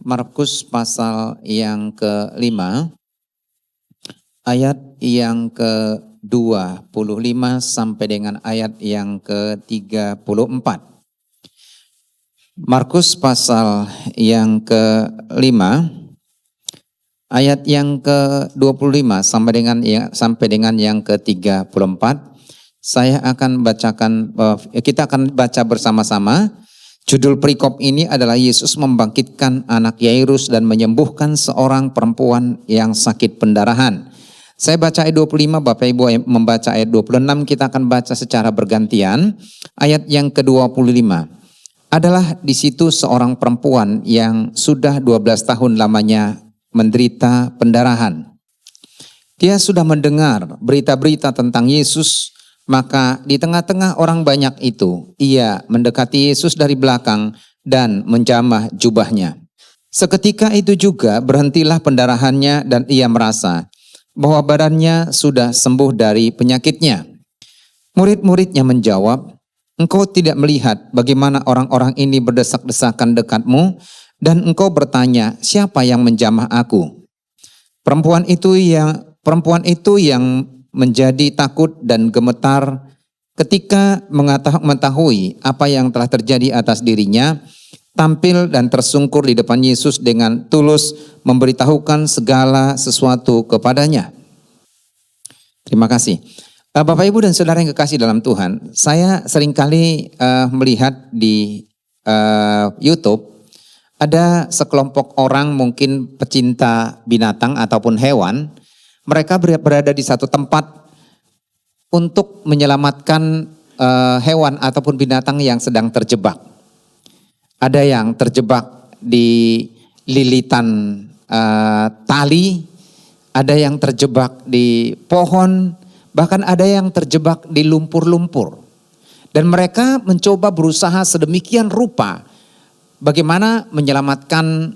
Markus pasal yang ke-5, ayat yang ke-25 sampai dengan ayat yang ke-34. Markus pasal yang ke-5, ayat yang ke-25 sampai dengan yang ke-34. Saya akan bacakan, kita akan baca bersama-sama. Judul perikop ini adalah Yesus membangkitkan anak Yairus dan menyembuhkan seorang perempuan yang sakit pendarahan. Saya baca ayat 25, Bapak Ibu membaca ayat 26, kita akan baca secara bergantian. Ayat yang ke-25 adalah di situ seorang perempuan yang sudah 12 tahun lamanya menderita pendarahan. Dia sudah mendengar berita-berita tentang Yesus. Maka di tengah-tengah orang banyak itu, ia mendekati Yesus dari belakang dan menjamah jubahnya. Seketika itu juga berhentilah pendarahannya dan ia merasa bahwa badannya sudah sembuh dari penyakitnya. Murid-muridnya menjawab, "Engkau tidak melihat bagaimana orang-orang ini berdesak-desakan dekatmu dan engkau bertanya, siapa yang menjamah aku?" Perempuan itu yang menjadi takut dan gemetar ketika mengetahui apa yang telah terjadi atas dirinya, tampil dan tersungkur di depan Yesus dengan tulus memberitahukan segala sesuatu kepadanya. Terima kasih. Bapak Ibu dan Saudara yang kekasih dalam Tuhan, saya seringkali melihat di YouTube ada sekelompok orang mungkin pecinta binatang ataupun hewan. Mereka berada di satu tempat untuk menyelamatkan hewan ataupun binatang yang sedang terjebak. Ada yang terjebak di lilitan tali, ada yang terjebak di pohon, bahkan ada yang terjebak di lumpur-lumpur. Dan mereka mencoba berusaha sedemikian rupa bagaimana menyelamatkan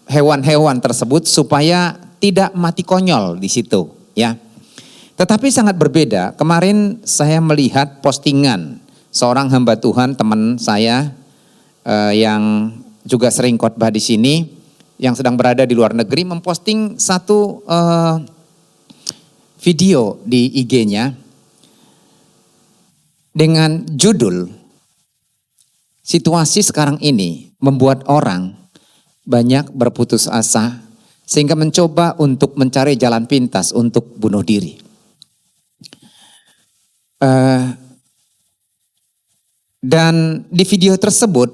hewan-hewan tersebut supaya tidak mati konyol di situ, ya. Tetapi sangat berbeda. Kemarin saya melihat postingan seorang hamba Tuhan, teman saya yang juga sering khotbah di sini, yang sedang berada di luar negeri, memposting satu video di IG-nya dengan judul "Situasi sekarang ini membuat orang banyak berputus asa sehingga mencoba untuk mencari jalan pintas untuk bunuh diri." Dan di video tersebut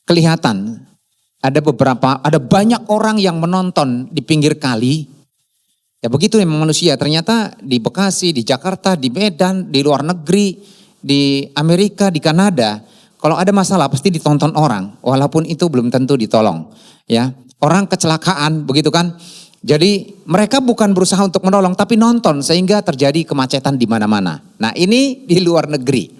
kelihatan ada banyak orang yang menonton di pinggir kali. Ya begitu memang manusia, ternyata di Bekasi, di Jakarta, di Medan, di luar negeri, di Amerika, di Kanada, kalau ada masalah pasti ditonton orang, walaupun itu belum tentu ditolong, ya. Orang kecelakaan begitu kan. Jadi mereka bukan berusaha untuk menolong tapi nonton sehingga terjadi kemacetan di mana-mana. Nah, ini di luar negeri.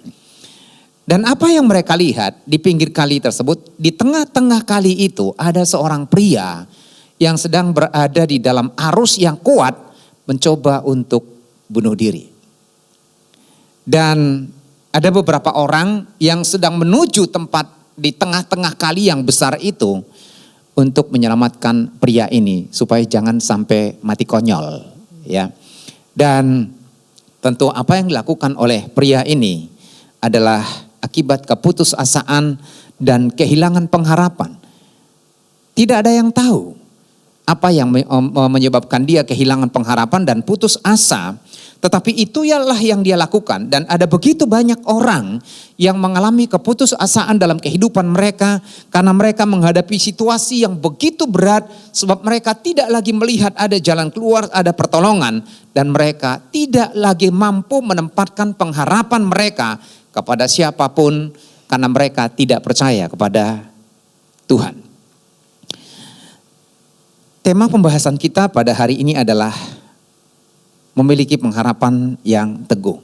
Dan apa yang mereka lihat di pinggir kali tersebut, di tengah-tengah kali itu ada seorang pria yang sedang berada di dalam arus yang kuat mencoba untuk bunuh diri. Dan ada beberapa orang yang sedang menuju tempat di tengah-tengah kali yang besar itu untuk menyelamatkan pria ini supaya jangan sampai mati konyol, ya. Dan tentu apa yang dilakukan oleh pria ini adalah akibat keputusasaan dan kehilangan pengharapan. Tidak ada yang tahu apa yang menyebabkan dia kehilangan pengharapan dan putus asa. Tetapi itu ialah yang dia lakukan, dan ada begitu banyak orang yang mengalami keputusasaan dalam kehidupan mereka karena mereka menghadapi situasi yang begitu berat sebab mereka tidak lagi melihat ada jalan keluar, ada pertolongan, dan mereka tidak lagi mampu menempatkan pengharapan mereka kepada siapapun karena mereka tidak percaya kepada Tuhan. Tema pembahasan kita pada hari ini adalah memiliki pengharapan yang teguh.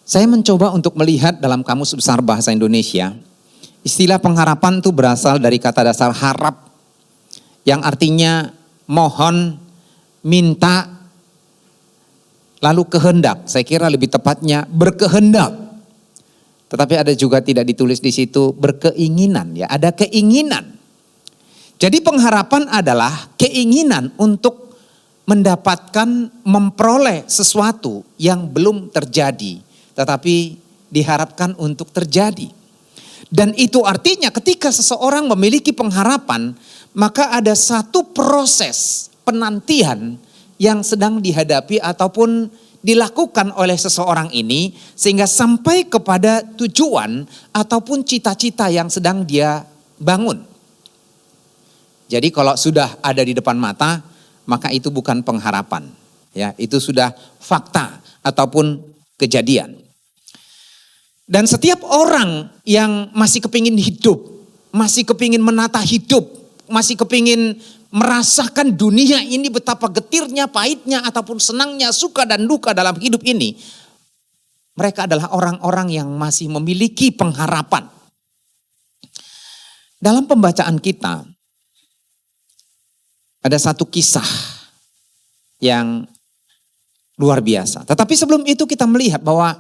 Saya mencoba untuk melihat dalam Kamus Besar Bahasa Indonesia, istilah pengharapan itu berasal dari kata dasar harap, yang artinya mohon, minta, lalu kehendak. Saya kira lebih tepatnya berkehendak. Tetapi ada juga tidak ditulis di situ berkeinginan, ya, ada keinginan. Jadi pengharapan adalah keinginan untuk mendapatkan, memperoleh sesuatu yang belum terjadi, tetapi diharapkan untuk terjadi. Dan itu artinya ketika seseorang memiliki pengharapan, maka ada satu proses penantian yang sedang dihadapi ataupun dilakukan oleh seseorang ini, sehingga sampai kepada tujuan ataupun cita-cita yang sedang dia bangun. Jadi kalau sudah ada di depan mata, maka itu bukan pengharapan. Ya, itu sudah fakta ataupun kejadian. Dan setiap orang yang masih kepingin hidup, masih kepingin menata hidup, masih kepingin merasakan dunia ini betapa getirnya, pahitnya, ataupun senangnya, suka dan duka dalam hidup ini, mereka adalah orang-orang yang masih memiliki pengharapan. Dalam pembacaan kita, ada satu kisah yang luar biasa. Tetapi sebelum itu kita melihat bahwa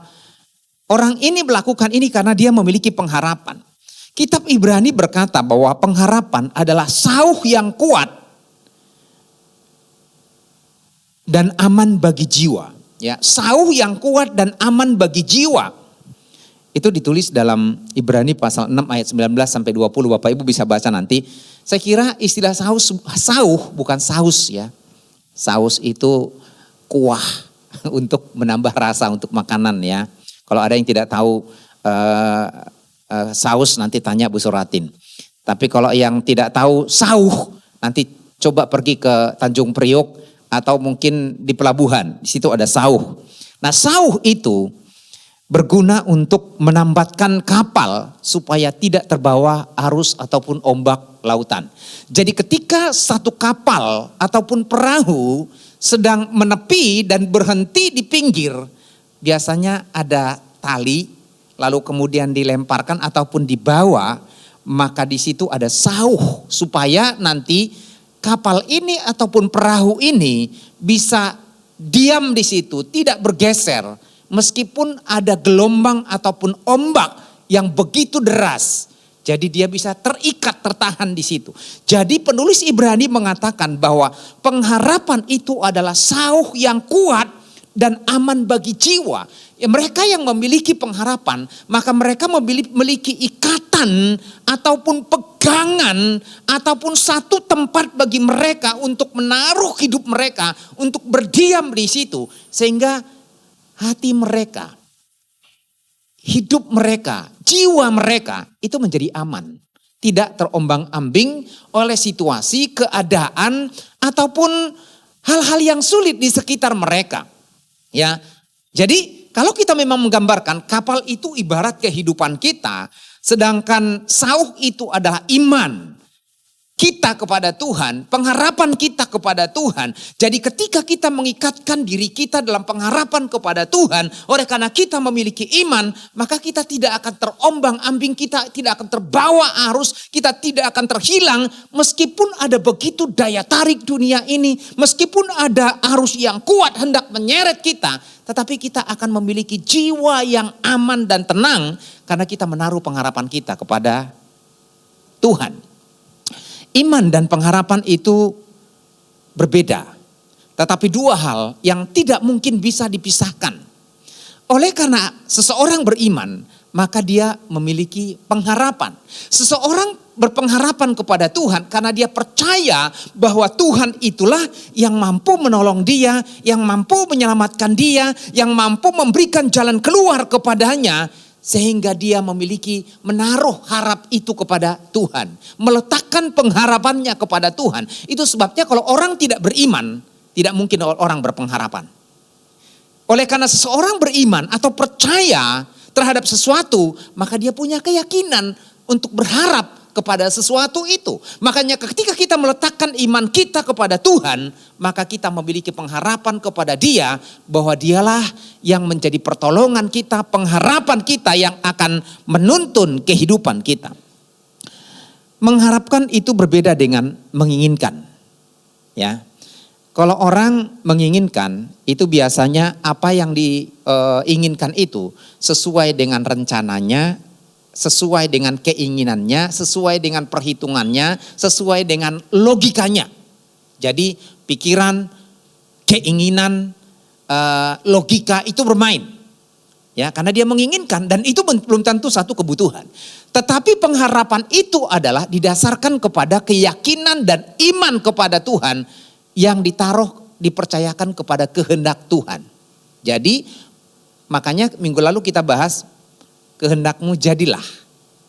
orang ini melakukan ini karena dia memiliki pengharapan. Kitab Ibrani berkata bahwa pengharapan adalah sauh yang kuat dan aman bagi jiwa. Ya, sauh yang kuat dan aman bagi jiwa. Itu ditulis dalam Ibrani pasal 6 ayat 19 sampai 20. Bapak Ibu bisa baca nanti. Saya kira istilah sauh bukan saus ya. Saus itu kuah untuk menambah rasa untuk makanan ya. Kalau ada yang tidak tahu saus nanti tanya Bu Suratin. Tapi kalau yang tidak tahu sauh nanti coba pergi ke Tanjung Priok atau mungkin di pelabuhan. Di situ ada sauh. Nah sauh itu berguna untuk menambatkan kapal supaya tidak terbawa arus ataupun ombak lautan. Jadi ketika satu kapal ataupun perahu sedang menepi dan berhenti di pinggir, biasanya ada tali lalu kemudian dilemparkan ataupun dibawa, maka di situ ada sauh supaya nanti kapal ini ataupun perahu ini bisa diam di situ, tidak bergeser. Meskipun ada gelombang ataupun ombak yang begitu deras. Jadi dia bisa terikat, tertahan di situ. Jadi penulis Ibrani mengatakan bahwa pengharapan itu adalah sauh yang kuat dan aman bagi jiwa. Ya, mereka yang memiliki pengharapan, maka mereka memiliki ikatan ataupun pegangan ataupun satu tempat bagi mereka untuk menaruh hidup mereka, untuk berdiam di situ. Sehingga hati mereka, hidup mereka, jiwa mereka itu menjadi aman. Tidak terombang-ambing oleh situasi, keadaan, ataupun hal-hal yang sulit di sekitar mereka. Ya, jadi kalau kita memang menggambarkan kapal itu ibarat kehidupan kita, sedangkan sauh itu adalah iman kita kepada Tuhan, pengharapan kita kepada Tuhan. Jadi ketika kita mengikatkan diri kita dalam pengharapan kepada Tuhan, oleh karena kita memiliki iman, maka kita tidak akan terombang-ambing, kita tidak akan terbawa arus, kita tidak akan terhilang meskipun ada begitu daya tarik dunia ini, meskipun ada arus yang kuat hendak menyeret kita, tetapi kita akan memiliki jiwa yang aman dan tenang karena kita menaruh pengharapan kita kepada Tuhan. Iman dan pengharapan itu berbeda. Tetapi dua hal yang tidak mungkin bisa dipisahkan. Oleh karena seseorang beriman, maka dia memiliki pengharapan. Seseorang berpengharapan kepada Tuhan karena dia percaya bahwa Tuhan itulah yang mampu menolong dia, yang mampu menyelamatkan dia, yang mampu memberikan jalan keluar kepadanya. Sehingga dia menaruh harap itu kepada Tuhan. Meletakkan pengharapannya kepada Tuhan. Itu sebabnya kalau orang tidak beriman, tidak mungkin orang berpengharapan. Oleh karena seseorang beriman atau percaya terhadap sesuatu, maka dia punya keyakinan untuk berharap kepada sesuatu itu. Makanya ketika kita meletakkan iman kita kepada Tuhan, maka kita memiliki pengharapan kepada Dia bahwa Dialah yang menjadi pertolongan kita, pengharapan kita yang akan menuntun kehidupan kita. Mengharapkan itu berbeda dengan menginginkan. Ya. Kalau orang menginginkan, itu biasanya apa yang diinginkan itu sesuai dengan rencananya, sesuai dengan keinginannya, sesuai dengan perhitungannya, sesuai dengan logikanya. Jadi pikiran, keinginan, logika itu bermain. Ya, karena dia menginginkan dan itu belum tentu satu kebutuhan. Tetapi pengharapan itu adalah didasarkan kepada keyakinan dan iman kepada Tuhan yang dipercayakan kepada kehendak Tuhan. Jadi makanya minggu lalu kita bahas kehendakmu jadilah.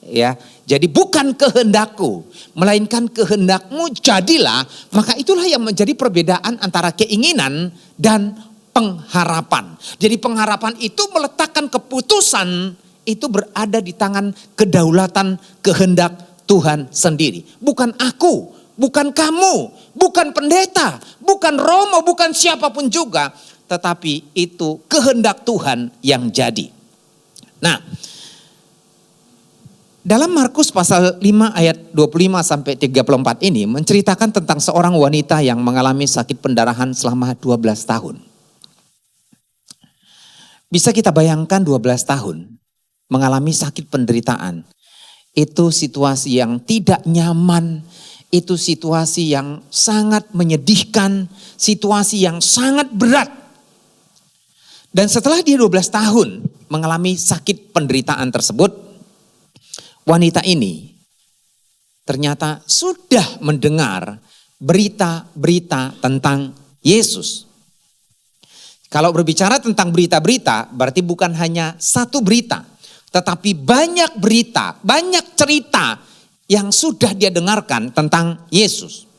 Ya, jadi bukan kehendakku, melainkan kehendakmu jadilah. Maka itulah yang menjadi perbedaan antara keinginan dan pengharapan. Jadi pengharapan itu meletakkan keputusan itu berada di tangan kedaulatan kehendak Tuhan sendiri. Bukan aku, bukan kamu, bukan pendeta, bukan romo, bukan siapapun juga. Tetapi itu kehendak Tuhan yang jadi. Nah, dalam Markus pasal 5 ayat 25 sampai 34 ini menceritakan tentang seorang wanita yang mengalami sakit pendarahan selama 12 tahun. Bisa kita bayangkan 12 tahun mengalami sakit penderitaan. Itu situasi yang tidak nyaman, itu situasi yang sangat menyedihkan, situasi yang sangat berat. Dan setelah dia 12 tahun mengalami sakit penderitaan tersebut, wanita ini ternyata sudah mendengar berita-berita tentang Yesus. Kalau berbicara tentang berita-berita, berarti bukan hanya satu berita, tetapi banyak berita, banyak cerita yang sudah dia dengarkan tentang Yesus.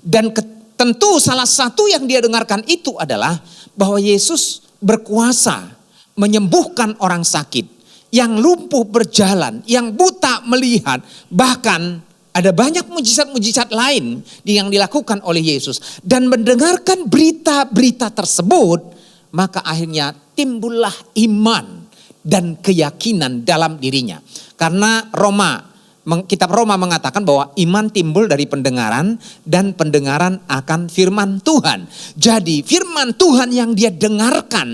Dan tentu salah satu yang dia dengarkan itu adalah bahwa Yesus berkuasa menyembuhkan orang sakit, yang lumpuh berjalan, yang buta melihat, bahkan ada banyak mujizat-mujizat lain yang dilakukan oleh Yesus. Dan mendengarkan berita-berita tersebut, maka akhirnya timbullah iman dan keyakinan dalam dirinya. Karena kitab Roma mengatakan bahwa iman timbul dari pendengaran dan pendengaran akan firman Tuhan. Jadi firman Tuhan yang dia dengarkan,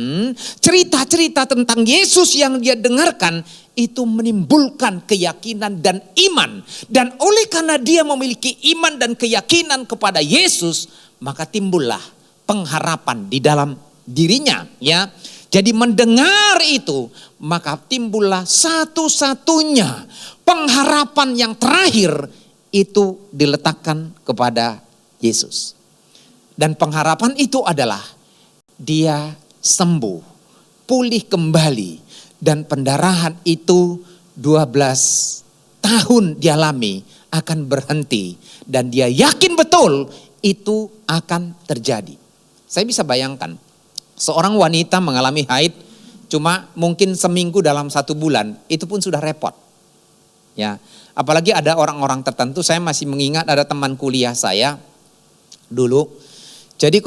cerita-cerita tentang Yesus yang dia dengarkan, itu menimbulkan keyakinan dan iman. Dan oleh karena dia memiliki iman dan keyakinan kepada Yesus, maka timbullah pengharapan di dalam dirinya, ya. Jadi mendengar itu, maka timbullah satu-satunya pengharapan yang terakhir itu diletakkan kepada Yesus. Dan pengharapan itu adalah dia sembuh, pulih kembali, dan pendarahan itu 12 tahun dialami akan berhenti, dan dia yakin betul itu akan terjadi. Saya bisa bayangkan seorang wanita mengalami haid cuma mungkin seminggu dalam 1 bulan, itu pun sudah repot. Ya, apalagi ada orang-orang tertentu, saya masih mengingat ada teman kuliah saya dulu. Jadi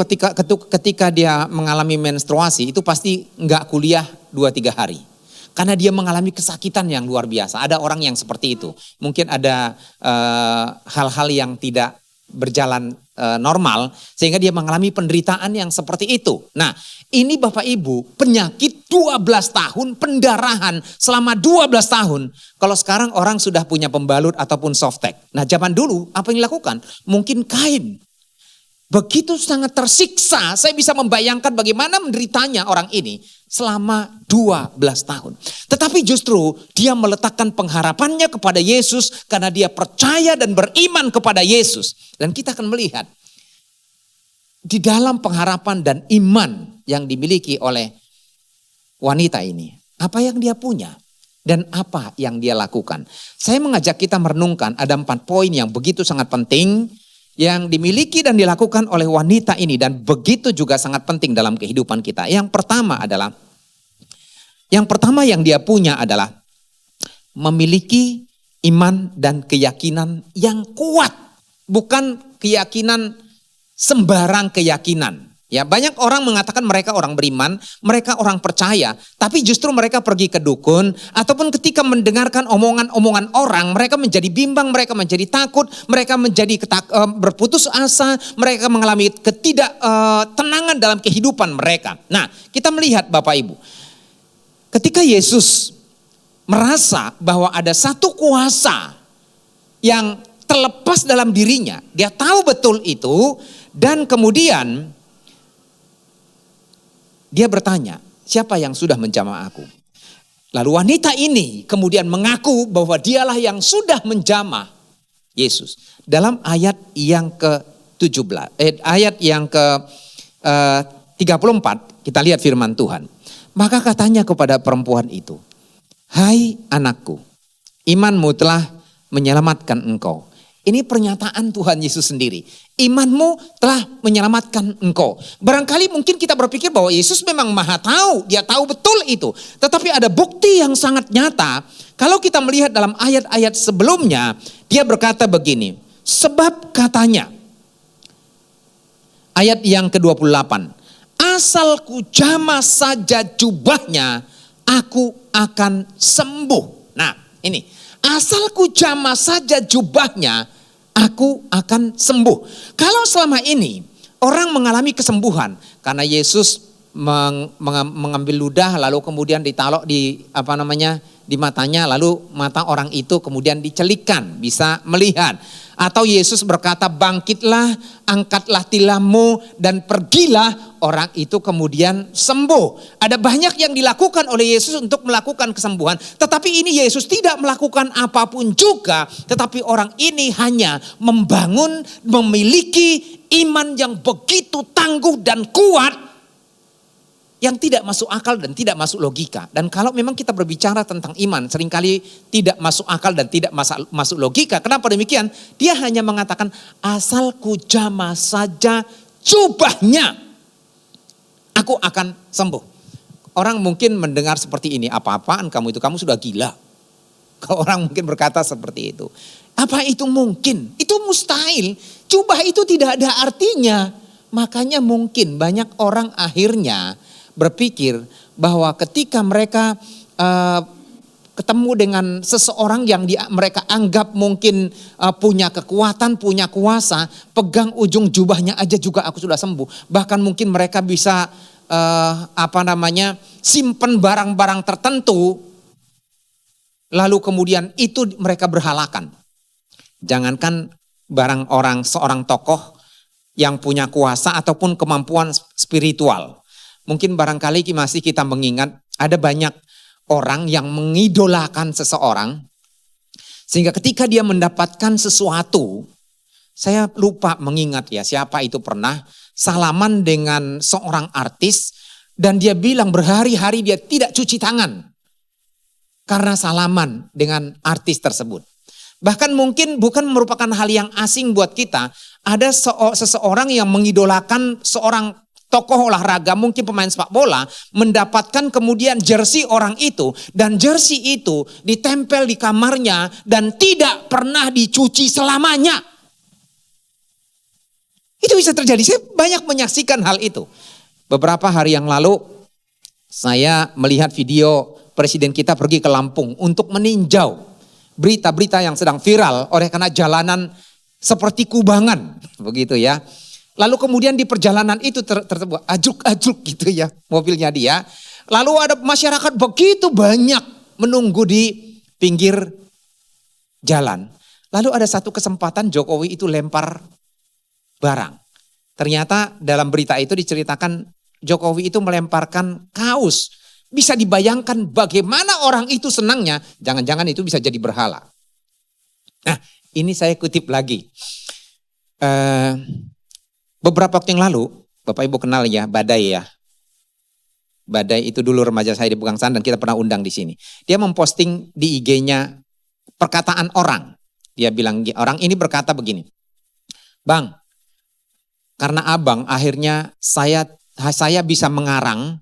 ketika dia mengalami menstruasi itu pasti enggak kuliah 2-3 hari. Karena dia mengalami kesakitan yang luar biasa. Ada orang yang seperti itu. Mungkin ada hal-hal yang tidak berjalan normal sehingga dia mengalami penderitaan yang seperti itu. Nah, ini Bapak Ibu, penyakit 12 tahun, pendarahan selama 12 tahun. Kalau sekarang orang sudah punya pembalut ataupun softtek. Nah, zaman dulu apa yang dilakukan? Mungkin kain. Begitu sangat tersiksa, saya bisa membayangkan bagaimana menderitanya orang ini selama 12 tahun. Tetapi justru dia meletakkan pengharapannya kepada Yesus karena dia percaya dan beriman kepada Yesus. Dan kita akan melihat di dalam pengharapan dan iman yang dimiliki oleh wanita ini, apa yang dia punya dan apa yang dia lakukan. Saya mengajak kita merenungkan ada 4 poin yang begitu sangat penting yang dimiliki dan dilakukan oleh wanita ini dan begitu juga sangat penting dalam kehidupan kita. Yang pertama yang dia punya adalah memiliki iman dan keyakinan yang kuat. Bukan keyakinan sembarang keyakinan. Ya, banyak orang mengatakan mereka orang beriman, mereka orang percaya, tapi justru mereka pergi ke dukun, ataupun ketika mendengarkan omongan-omongan orang, mereka menjadi bimbang, mereka menjadi takut, mereka menjadi berputus asa, mereka mengalami ketidaktenangan dalam kehidupan mereka. Nah, kita melihat Bapak Ibu, ketika Yesus merasa bahwa ada satu kuasa yang terlepas dalam dirinya, dia tahu betul itu, dan kemudian dia bertanya, siapa yang sudah menjamah aku? Lalu wanita ini kemudian mengaku bahwa dialah yang sudah menjamah Yesus. Dalam ayat yang ke-17, ayat yang ke-34, kita lihat firman Tuhan. Maka katanya kepada perempuan itu, hai anakku, imanmu telah menyelamatkan engkau. Ini pernyataan Tuhan Yesus sendiri. Imanmu telah menyelamatkan engkau. Barangkali mungkin kita berpikir bahwa Yesus memang maha tahu. Dia tahu betul itu. Tetapi ada bukti yang sangat nyata. Kalau kita melihat dalam ayat-ayat sebelumnya. Dia berkata begini. Sebab katanya. Ayat yang ke-28. Asal ku jamah saja jubahnya. Aku akan sembuh. Nah ini. Asal ku jamah saja jubahnya, aku akan sembuh. Kalau selama ini orang mengalami kesembuhan karena Yesus mengambil ludah lalu kemudian ditaruh di di matanya, lalu mata orang itu kemudian dicelikkan, bisa melihat. Atau Yesus berkata, bangkitlah, angkatlah tilammu dan pergilah, orang itu kemudian sembuh. Ada banyak yang dilakukan oleh Yesus untuk melakukan kesembuhan. Tetapi ini Yesus tidak melakukan apapun juga. Tetapi orang ini hanya membangun, memiliki iman yang begitu tangguh dan kuat. Yang tidak masuk akal dan tidak masuk logika. Dan kalau memang kita berbicara tentang iman, seringkali tidak masuk akal dan tidak masuk logika. Kenapa demikian? Dia hanya mengatakan, asal ku jamah saja jubahnya, aku akan sembuh. Orang mungkin mendengar seperti ini, apa-apaan kamu itu, kamu sudah gila. Kalau orang mungkin berkata seperti itu. Apa itu mungkin? Itu mustahil. Jubah itu tidak ada artinya. Makanya mungkin banyak orang akhirnya berpikir bahwa ketika mereka ketemu dengan seseorang yang mereka anggap mungkin punya kekuatan, punya kuasa, pegang ujung jubahnya aja juga aku sudah sembuh. Bahkan mungkin mereka bisa simpan barang-barang tertentu, lalu kemudian itu mereka berhalakan. Jangankan barang seorang tokoh yang punya kuasa ataupun kemampuan spiritual. Mungkin barangkali masih kita mengingat ada banyak orang yang mengidolakan seseorang. Sehingga ketika dia mendapatkan sesuatu, saya lupa mengingat ya siapa itu pernah salaman dengan seorang artis. Dan dia bilang berhari-hari dia tidak cuci tangan. Karena salaman dengan artis tersebut. Bahkan mungkin bukan merupakan hal yang asing buat kita. Ada seseorang yang mengidolakan seorang tokoh olahraga, mungkin pemain sepak bola, mendapatkan kemudian jersey orang itu. Dan jersey itu ditempel di kamarnya dan tidak pernah dicuci selamanya. Itu bisa terjadi, saya banyak menyaksikan hal itu. Beberapa hari yang lalu, saya melihat video presiden kita pergi ke Lampung untuk meninjau berita-berita yang sedang viral oleh karena jalanan seperti kubangan. Begitu ya. Lalu kemudian di perjalanan itu terbuat ajuk-ajuk gitu ya mobilnya dia. Lalu ada masyarakat begitu banyak menunggu di pinggir jalan. Lalu ada satu kesempatan Jokowi itu lempar barang. Ternyata dalam berita itu diceritakan Jokowi itu melemparkan kaos. Bisa dibayangkan bagaimana orang itu senangnya. Jangan-jangan itu bisa jadi berhala. Nah ini saya kutip lagi. Beberapa waktu yang lalu, Bapak Ibu kenal ya, Badai ya. Badai itu dulu remaja saya di Pegangsaan dan kita pernah undang di sini. Dia memposting di IG-nya perkataan orang. Dia bilang, orang ini berkata begini. Bang, karena abang akhirnya saya bisa mengarang,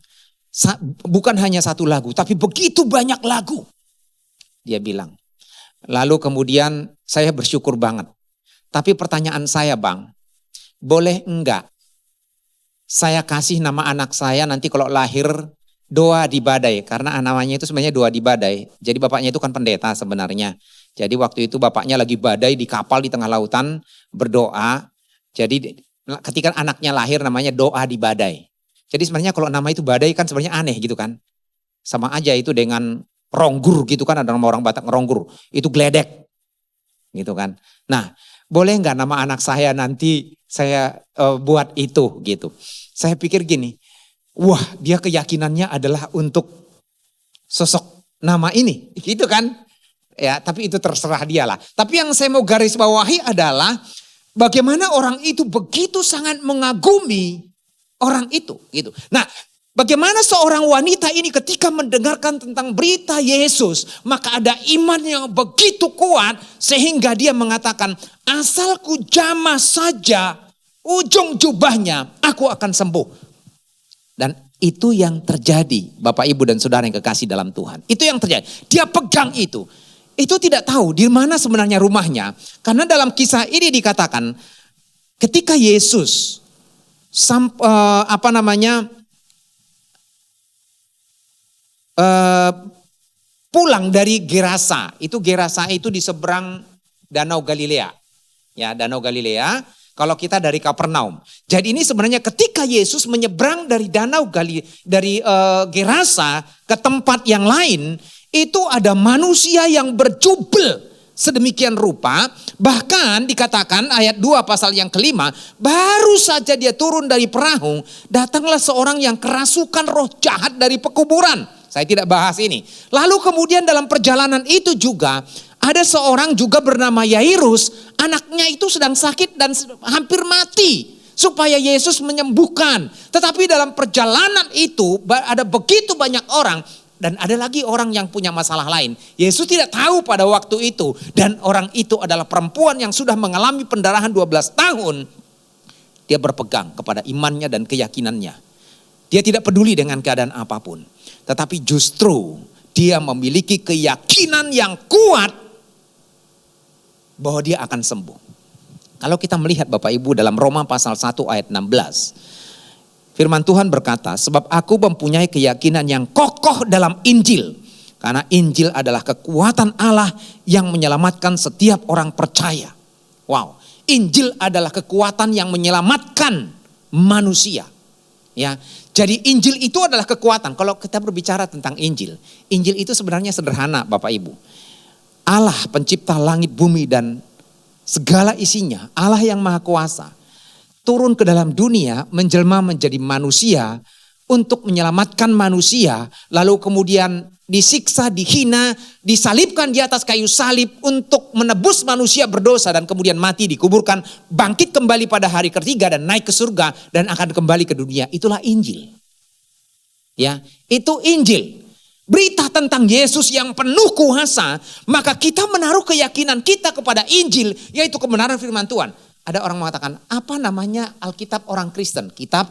bukan hanya satu lagu, tapi begitu banyak lagu. Dia bilang. Lalu kemudian saya bersyukur banget. Tapi pertanyaan saya bang, boleh enggak saya kasih nama anak saya nanti kalau lahir Doa di Badai. Karena namanya itu sebenarnya Doa di Badai. Jadi bapaknya itu kan pendeta sebenarnya. Jadi waktu itu bapaknya lagi badai di kapal di tengah lautan berdoa. Jadi ketika anaknya lahir namanya Doa di Badai. Jadi sebenarnya kalau nama itu Badai kan sebenarnya aneh gitu kan. Sama aja itu dengan Ronggur gitu kan, ada nama orang Batak Ronggur. Itu Gledek gitu kan. Nah, boleh nggak nama anak saya nanti saya buat itu gitu. Saya pikir gini, wah dia keyakinannya adalah untuk sosok nama ini gitu kan. Ya, tapi itu terserah dia lah. Tapi yang saya mau garis bawahi adalah bagaimana orang itu begitu sangat mengagumi orang itu gitu. Nah, bagaimana seorang wanita ini ketika mendengarkan tentang berita Yesus, maka ada iman yang begitu kuat sehingga dia mengatakan, asal ku jamah saja ujung jubahnya, aku akan sembuh. Dan itu yang terjadi, Bapak Ibu dan Saudara yang kekasih dalam Tuhan. Itu yang terjadi. Dia pegang itu. Itu tidak tahu di mana sebenarnya rumahnya. Karena dalam kisah ini dikatakan, ketika Yesus pulang dari Gerasa. Itu Gerasa itu di seberang Danau Galilea. Ya, Danau Galilea. Kalau kita dari Kapernaum. Jadi ini sebenarnya ketika Yesus menyeberang dari Gerasa ke tempat yang lain, itu ada manusia yang berjubel sedemikian rupa. Bahkan dikatakan ayat 2 pasal yang kelima, baru saja dia turun dari perahu, datanglah seorang yang kerasukan roh jahat dari pekuburan. Saya tidak bahas ini. Lalu kemudian dalam perjalanan itu juga ada seorang juga bernama Yairus, anaknya itu sedang sakit dan hampir mati, supaya Yesus menyembuhkan. Tetapi dalam perjalanan itu ada begitu banyak orang dan ada lagi orang yang punya masalah lain. Yesus tidak tahu pada waktu itu, dan orang itu adalah perempuan yang sudah mengalami pendarahan 12 tahun. Dia berpegang kepada imannya dan keyakinannya. Dia tidak peduli dengan keadaan apapun. Tetapi justru dia memiliki keyakinan yang kuat bahwa dia akan sembuh. Kalau kita melihat Bapak Ibu dalam Roma pasal 1 ayat 16. Firman Tuhan berkata, sebab aku mempunyai keyakinan yang kokoh dalam Injil. Karena Injil adalah kekuatan Allah yang menyelamatkan setiap orang percaya. Wow, Injil adalah kekuatan yang menyelamatkan manusia. Ya, jadi Injil itu adalah kekuatan. Kalau kita berbicara tentang Injil, Injil itu sebenarnya sederhana Bapak Ibu. Allah pencipta langit bumi dan segala isinya, Allah yang maha kuasa, turun ke dalam dunia menjelma menjadi manusia untuk menyelamatkan manusia, lalu kemudian disiksa, dihina, disalibkan di atas kayu salib untuk menebus manusia berdosa dan kemudian mati, dikuburkan, bangkit kembali pada hari ketiga dan naik ke surga dan akan kembali ke dunia. Itulah Injil. Ya, itu Injil. Berita tentang Yesus yang penuh kuasa, maka kita menaruh keyakinan kita kepada Injil, yaitu kebenaran firman Tuhan. Ada orang mengatakan, apa namanya Alkitab orang Kristen? Kitab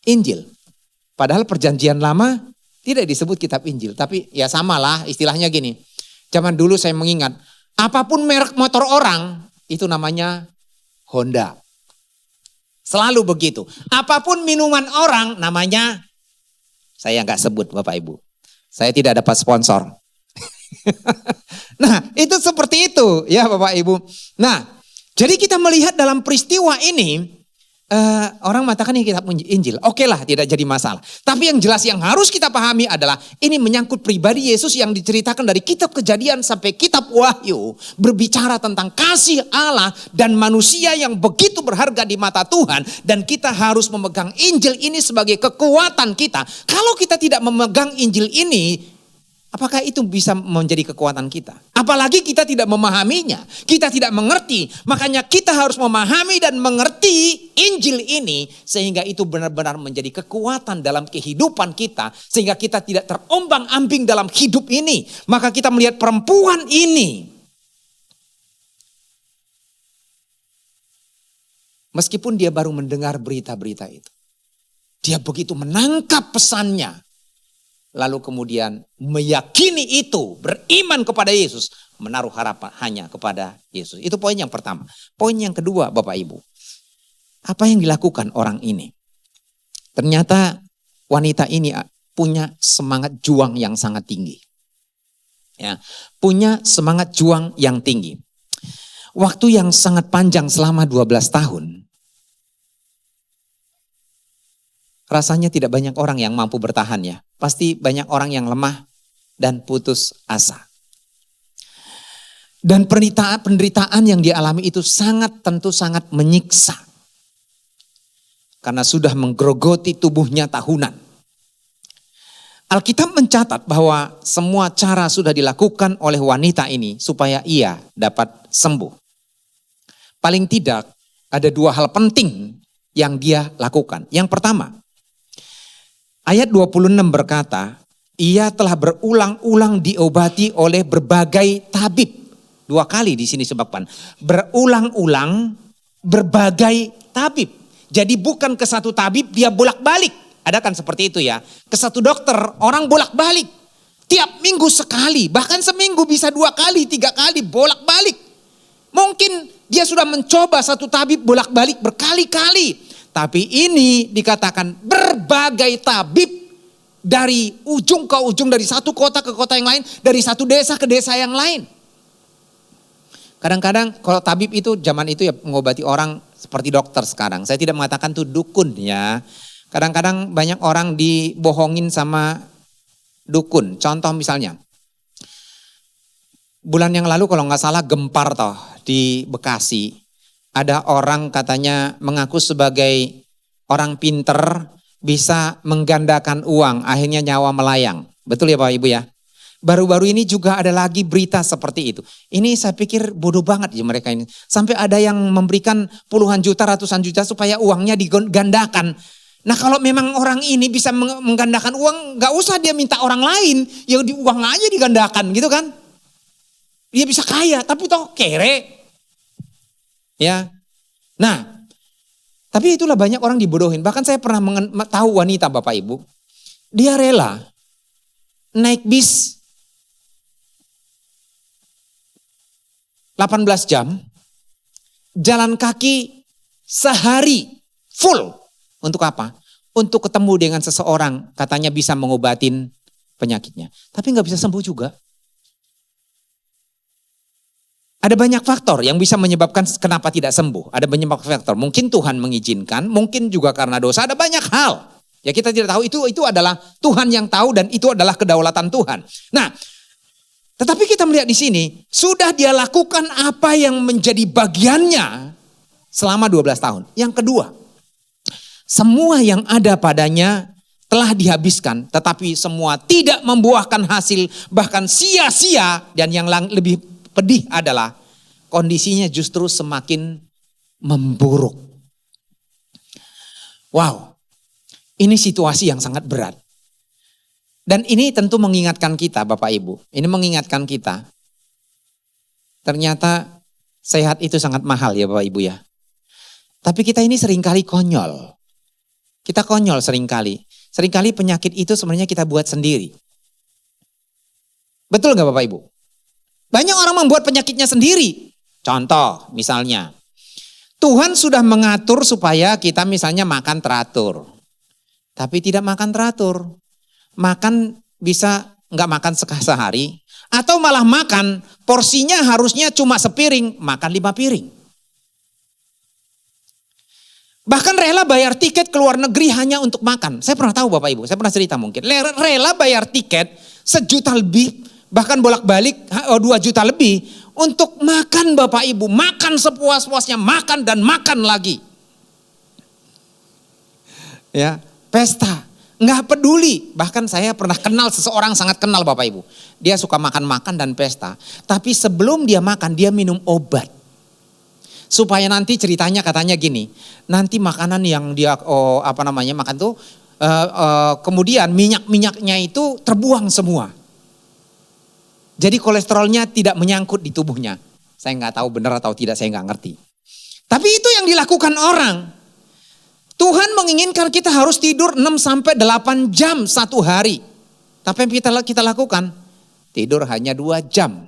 Injil. Padahal perjanjian lama tidak disebut kitab Injil. Tapi ya samalah istilahnya gini. Zaman dulu saya mengingat, apapun merek motor orang, itu namanya Honda. Selalu begitu. Apapun minuman orang, namanya, saya nggak sebut Bapak Ibu. Saya tidak dapat sponsor. Nah itu seperti itu ya Bapak Ibu. Nah jadi kita melihat dalam peristiwa ini, orang mengatakan ini kitab Injil. Oke lah, tidak jadi masalah. Tapi yang jelas yang harus kita pahami adalah ini menyangkut pribadi Yesus yang diceritakan dari kitab Kejadian sampai kitab Wahyu. Berbicara tentang kasih Allah dan manusia yang begitu berharga di mata Tuhan. Dan kita harus memegang Injil ini sebagai kekuatan kita. Kalau kita tidak memegang Injil ini, apakah itu bisa menjadi kekuatan kita? Apalagi kita tidak memahaminya, kita tidak mengerti. Makanya kita harus memahami dan mengerti Injil ini sehingga itu benar-benar menjadi kekuatan dalam kehidupan kita. Sehingga kita tidak terombang-ambing dalam hidup ini. Maka kita melihat perempuan ini, meskipun dia baru mendengar berita-berita itu, dia begitu menangkap pesannya. Lalu kemudian meyakini itu, beriman kepada Yesus, menaruh harapan hanya kepada Yesus. Itu poin yang pertama. Poin yang kedua Bapak Ibu. Apa yang dilakukan orang ini? Ternyata wanita ini punya semangat juang yang sangat tinggi. Ya, punya semangat juang yang tinggi. Waktu yang sangat panjang selama 12 tahun. Rasanya tidak banyak orang yang mampu bertahan ya. Pasti banyak orang yang lemah dan putus asa. Dan penderitaan yang dialami itu tentu sangat menyiksa. Karena sudah menggerogoti tubuhnya tahunan. Alkitab mencatat bahwa semua cara sudah dilakukan oleh wanita ini supaya ia dapat sembuh. Paling tidak ada 2 hal penting yang dia lakukan. Yang pertama, ayat 26 berkata, ia telah berulang-ulang diobati oleh berbagai tabib. 2 kali di sini sebabkan. Berulang-ulang berbagai tabib. Jadi bukan ke satu tabib dia bolak-balik. Ada kan seperti itu ya. Ke satu dokter orang bolak-balik. Tiap minggu sekali. Bahkan seminggu bisa 2 kali, 3 kali bolak-balik. Mungkin dia sudah mencoba satu tabib bolak-balik berkali-kali. Tapi ini dikatakan berbagai tabib. Dari ujung ke ujung, dari satu kota ke kota yang lain. Dari satu desa ke desa yang lain. Kadang-kadang kalau tabib itu zaman itu ya mengobati orang seperti dokter sekarang. Saya tidak mengatakan itu dukun ya. Kadang-kadang banyak orang dibohongin sama dukun. Contoh misalnya, bulan yang lalu kalau nggak salah gempar toh di Bekasi. Ada orang katanya mengaku sebagai orang pinter bisa menggandakan uang. Akhirnya nyawa melayang. Betul ya Bapak Ibu ya? Baru-baru ini juga ada lagi berita seperti itu. Ini saya pikir bodoh banget ya mereka ini. Sampai ada yang memberikan puluhan juta, ratusan juta supaya uangnya digandakan. Nah kalau memang orang ini bisa menggandakan uang, gak usah dia minta orang lain. Ya uang aja digandakan gitu kan. Dia bisa kaya tapi toh kere. Ya. Nah tapi itulah banyak orang dibodohin. Bahkan saya pernah tahu wanita Bapak Ibu. Dia rela naik bis 18 jam, jalan kaki sehari full. Untuk apa? Untuk ketemu dengan seseorang katanya bisa mengobatin penyakitnya. Tapi gak bisa sembuh juga. Ada banyak faktor yang bisa menyebabkan kenapa tidak sembuh. Ada banyak faktor. Mungkin Tuhan mengizinkan, mungkin juga karena dosa. Ada banyak hal. Ya kita tidak tahu, itu adalah Tuhan yang tahu dan itu adalah kedaulatan Tuhan. Nah, tetapi kita melihat di sini, sudah dia lakukan apa yang menjadi bagiannya selama 12 tahun. Yang kedua, semua yang ada padanya telah dihabiskan, tetapi semua tidak membuahkan hasil, bahkan sia-sia. Dan yang lebih pedih adalah kondisinya justru semakin memburuk. Wow, ini situasi yang sangat berat. Dan ini tentu mengingatkan kita Bapak Ibu. Ini mengingatkan kita. Ternyata sehat itu sangat mahal ya Bapak Ibu ya. Tapi kita ini seringkali konyol. Kita konyol seringkali. Seringkali penyakit itu sebenarnya kita buat sendiri. Betul gak Bapak Ibu? Banyak orang membuat penyakitnya sendiri. Contoh misalnya. Tuhan sudah mengatur supaya kita misalnya makan teratur. Tapi tidak makan teratur. Makan bisa nggak makan sehari, atau malah makan porsinya harusnya cuma sepiring, makan 5 piring. Bahkan rela bayar tiket ke luar negeri hanya untuk makan. Saya pernah tahu Bapak Ibu, saya pernah cerita mungkin. Rela bayar tiket 1 juta lebih, bahkan bolak-balik 2 juta lebih untuk makan Bapak Ibu. Makan sepuas-puasnya, makan dan makan lagi. Ya, pesta. Nggak peduli, bahkan saya pernah kenal seseorang sangat kenal Bapak Ibu. Dia suka makan-makan dan pesta. Tapi sebelum dia makan, dia minum obat. Supaya nanti ceritanya katanya gini, nanti makanan yang dia makan tuh, kemudian minyak-minyaknya itu terbuang semua. Jadi kolesterolnya tidak menyangkut di tubuhnya. Saya nggak tahu benar atau tidak, saya nggak ngerti. Tapi itu yang dilakukan orang. Tuhan menginginkan kita harus tidur 6-8 jam satu hari. Tapi yang kita lakukan, tidur hanya 2 jam.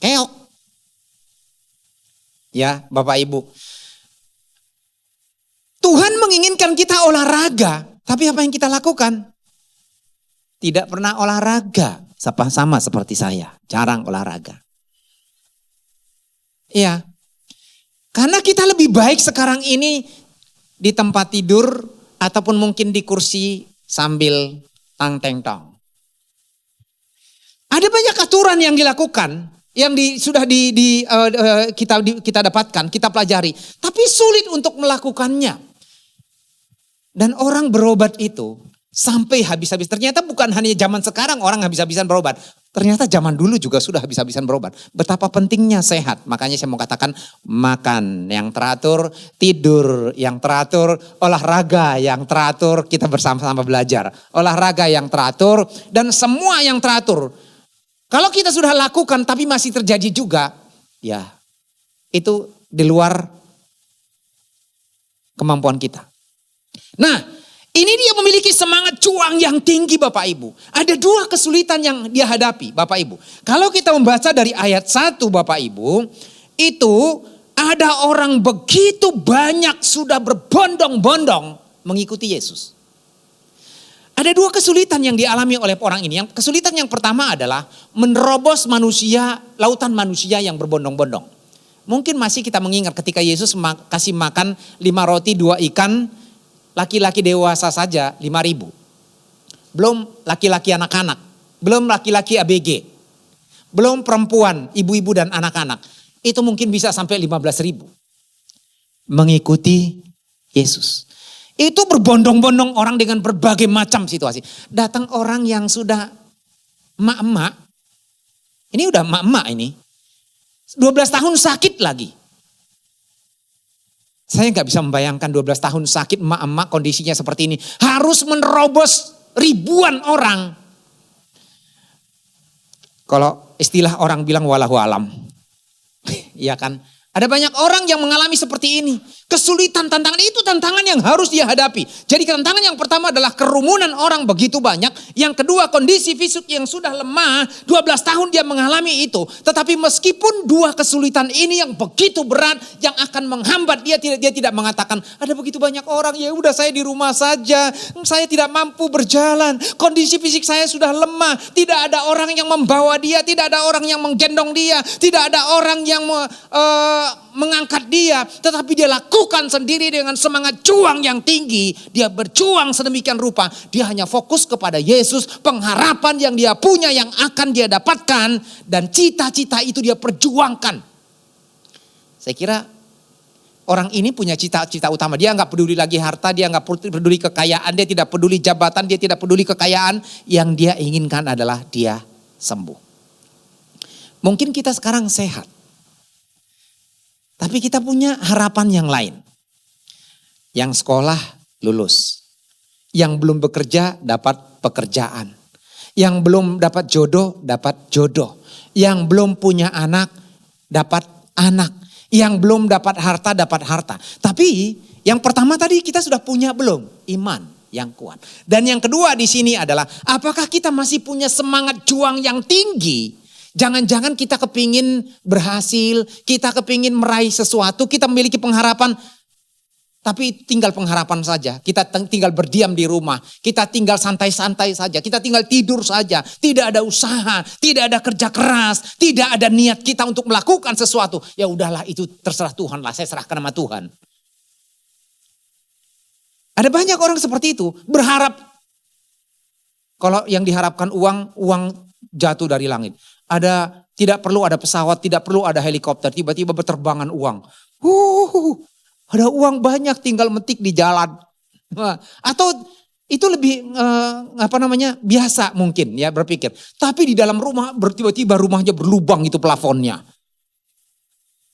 Keok. Ya Bapak Ibu. Tuhan menginginkan kita olahraga, tapi apa yang kita lakukan? Tidak pernah olahraga, sama seperti saya, jarang olahraga. Iya, karena kita lebih baik sekarang ini di tempat tidur ataupun mungkin di kursi sambil tang-teng-tong. Ada banyak aturan yang dilakukan, yang kita dapatkan, kita pelajari, tapi sulit untuk melakukannya. Dan orang berobat itu sampai habis-habis. Ternyata bukan hanya zaman sekarang orang habis-habisan berobat. Ternyata zaman dulu juga sudah habis-habisan berobat. Betapa pentingnya sehat. Makanya saya mau katakan makan yang teratur, tidur yang teratur, olahraga yang teratur. Kita bersama-sama belajar. Olahraga yang teratur dan semua yang teratur. Kalau kita sudah lakukan tapi masih terjadi juga, ya itu di luar kemampuan kita. Nah, ini dia memiliki semangat juang yang tinggi Bapak Ibu. Ada dua kesulitan yang dia hadapi Bapak Ibu. Kalau kita membaca dari ayat 1 Bapak Ibu, itu ada orang begitu banyak sudah berbondong-bondong mengikuti Yesus. Ada dua kesulitan yang dialami oleh orang ini. Yang kesulitan yang pertama adalah menerobos manusia, lautan manusia yang berbondong-bondong. Mungkin masih kita mengingat ketika Yesus kasih makan 5 roti 2 ikan, laki-laki dewasa saja 5.000. Belum laki-laki anak-anak, belum laki-laki ABG, belum perempuan, ibu-ibu dan anak-anak. Itu mungkin bisa sampai 15.000. Mengikuti Yesus. Itu berbondong-bondong orang dengan berbagai macam situasi. Datang orang yang sudah emak-emak. Ini udah emak-emak ini. 12 tahun sakit lagi. Saya gak bisa membayangkan 12 tahun sakit emak-emak kondisinya seperti ini. Harus menerobos ribuan orang. Kalau istilah orang bilang walahu alam. Iya kan? Ada banyak orang yang mengalami seperti ini. Kesulitan, tantangan itu tantangan yang harus dia hadapi. Jadi tantangan yang pertama adalah kerumunan orang begitu banyak. Yang kedua kondisi fisik yang sudah lemah. 12 tahun dia mengalami itu. Tetapi meskipun dua kesulitan ini yang begitu berat. Yang akan menghambat dia tidak mengatakan. Ada begitu banyak orang, ya udah saya di rumah saja. Saya tidak mampu berjalan. Kondisi fisik saya sudah lemah. Tidak ada orang yang membawa dia. Tidak ada orang yang menggendong dia. Tidak ada orang yang mengangkat dia, tetapi dia lakukan sendiri dengan semangat juang yang tinggi. Dia berjuang sedemikian rupa, dia hanya fokus kepada Yesus, pengharapan yang dia punya yang akan dia dapatkan, dan cita-cita itu dia perjuangkan. Saya kira orang ini punya cita-cita utama. Dia nggak peduli lagi harta, dia nggak peduli kekayaan, dia tidak peduli jabatan, dia tidak peduli kekayaan. Yang dia inginkan adalah dia sembuh. Mungkin kita sekarang sehat. Tapi kita punya harapan yang lain. Yang sekolah lulus. Yang belum bekerja dapat pekerjaan. Yang belum dapat jodoh dapat jodoh. Yang belum punya anak dapat anak. Yang belum dapat harta dapat harta. Tapi yang pertama tadi kita sudah punya belum? Iman yang kuat. Dan yang kedua di sini adalah apakah kita masih punya semangat juang yang tinggi? Jangan-jangan kita kepingin berhasil, kita kepingin meraih sesuatu, kita memiliki pengharapan. Tapi tinggal pengharapan saja, kita tinggal berdiam di rumah, kita tinggal santai-santai saja, kita tinggal tidur saja. Tidak ada usaha, tidak ada kerja keras, tidak ada niat kita untuk melakukan sesuatu. Ya udahlah itu terserah Tuhan lah, saya serahkan sama Tuhan. Ada banyak orang seperti itu, berharap. Kalau yang diharapkan uang jatuh dari langit. Tidak perlu ada pesawat, tidak perlu ada helikopter, tiba-tiba berterbangan uang. Ada uang banyak tinggal metik di jalan. Atau itu lebih biasa mungkin ya berpikir. Tapi di dalam rumah tiba-tiba rumahnya berlubang itu plafonnya.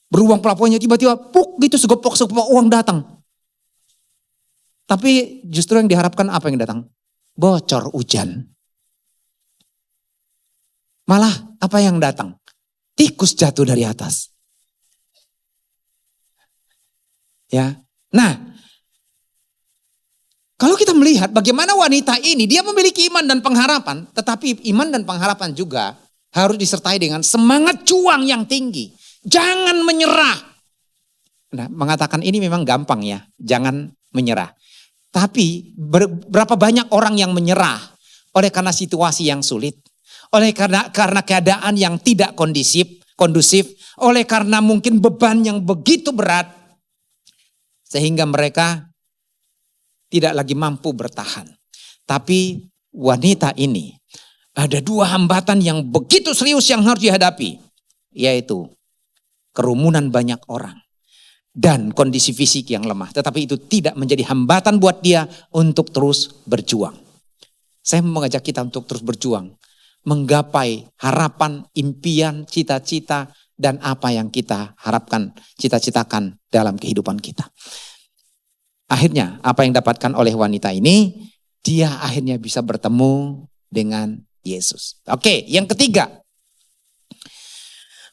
Berlubang plafonnya tiba-tiba puk gitu segepok uang datang. Tapi justru yang diharapkan apa yang datang? Bocor hujan. Malah apa yang datang? Tikus jatuh dari atas. Ya. Nah, kalau kita melihat bagaimana wanita ini, dia memiliki iman dan pengharapan, tetapi iman dan pengharapan juga harus disertai dengan semangat juang yang tinggi. Jangan menyerah. Nah, mengatakan ini memang gampang ya, jangan menyerah. Tapi berapa banyak orang yang menyerah oleh karena situasi yang sulit, oleh karena keadaan yang tidak kondusif, oleh karena mungkin beban yang begitu berat, sehingga mereka tidak lagi mampu bertahan. Tapi wanita ini ada dua hambatan yang begitu serius yang harus dihadapi, yaitu kerumunan banyak orang dan kondisi fisik yang lemah. Tetapi itu tidak menjadi hambatan buat dia untuk terus berjuang. Saya mengajak kita untuk terus berjuang, menggapai harapan, impian, cita-cita, dan apa yang kita harapkan, cita-citakan dalam kehidupan kita. Akhirnya apa yang dapatkan oleh wanita ini, dia akhirnya bisa bertemu dengan Yesus. Oke, yang ketiga.